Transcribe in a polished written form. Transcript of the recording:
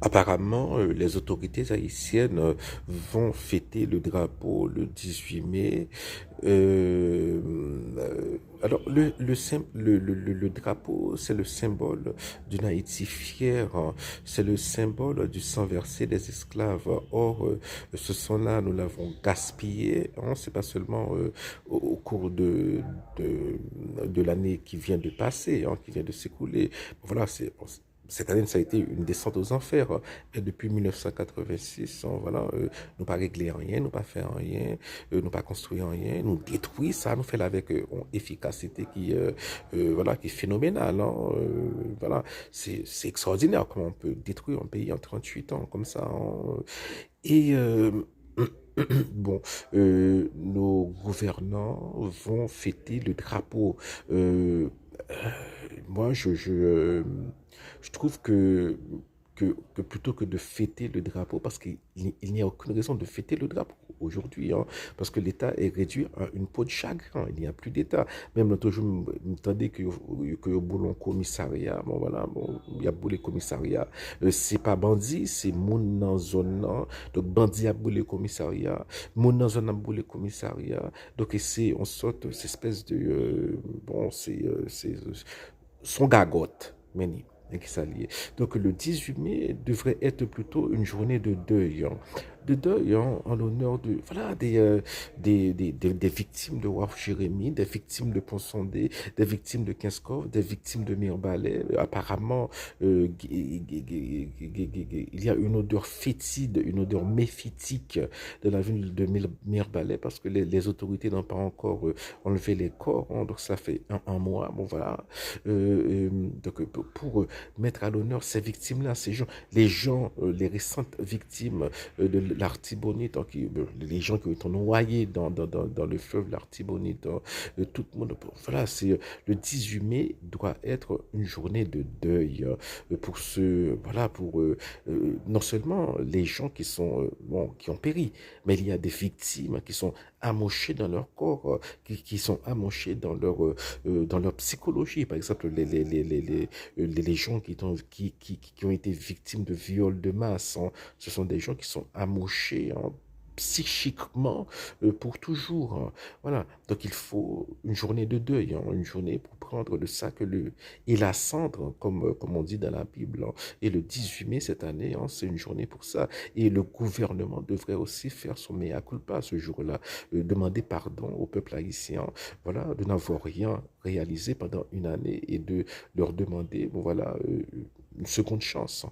Apparemment, les autorités haïtiennes vont fêter le drapeau le 18 mai. Alors, le drapeau, c'est le symbole d'une Haïti fière, hein. C'est le symbole du sang versé des esclaves. Or, ce sang-là, nous l'avons gaspillé, hein. C'est pas seulement au cours de l'année qui vient de passer, hein, qui vient de s'écouler. Voilà, cette année, ça a été une descente aux enfers, hein. Et depuis 1986, hein, voilà, nous pas réglé rien, nous pas fait rien, nous pas construit rien, nous détruit ça, nous fait avec une efficacité voilà, qui est phénoménale, hein. Voilà, c'est extraordinaire comment on peut détruire un pays en 38 ans comme ça, hein. Et bon, nos gouvernants vont fêter le drapeau. Euh, euh, moi, je trouve que plutôt que de fêter le drapeau, parce qu'il n'y a aucune raison de fêter le drapeau aujourd'hui, hein, parce que l'État est réduit à une peau de chagrin, il n'y a plus d'État. Même l'autre jour, m'entendez que au boulon commissariat, bon voilà, bon, il y a boulé commissariat, c'est pas bandit, c'est moun nan zone nan, donc bandit a boulé commissariat, moun nan zone a boulé commissariat, donc c'est, on saute cette espèce de, bon, son gagote, meni. Et qui s'allie. Donc le 18 mai devrait être plutôt une journée de deuil, hein. De deuil, hein, en l'honneur de voilà des victimes de Waf Jérémie, des victimes de Ponsondé, des victimes de Kinskov, des victimes de Mirbalais. Apparemment, il y a une odeur fétide, une odeur méphitique de la ville de Mirbalais parce que les autorités n'ont pas encore enlevé les corps, hein. Donc ça fait un mois. Bon voilà. Donc pour mettre à l'honneur ces victimes-là, les gens, les récentes victimes de l'Artibonite, hein, les gens qui ont été noyés dans le fleuve l'Artibonite, hein, tout le monde, voilà, le 18 mai doit être une journée de deuil pour voilà, pour non seulement les gens qui sont, bon, qui ont péri, mais il y a des victimes qui sont amochées dans leur corps, qui sont amochées dans leur psychologie. Par exemple, les gens qui ont été victimes de viols de masse, hein, ce sont des gens qui sont amochés, hein, psychiquement pour toujours, hein. Voilà, donc il faut une journée de deuil, hein, une journée pour prendre le sac et la cendre, comme on dit dans la Bible, hein. Et le 18 mai cette année, hein, c'est une journée pour ça. Et le gouvernement devrait aussi faire son mea culpa ce jour-là, demander pardon au peuple haïtien, voilà, de n'avoir rien réalisé pendant une année et de leur demander, bon voilà, une seconde chance.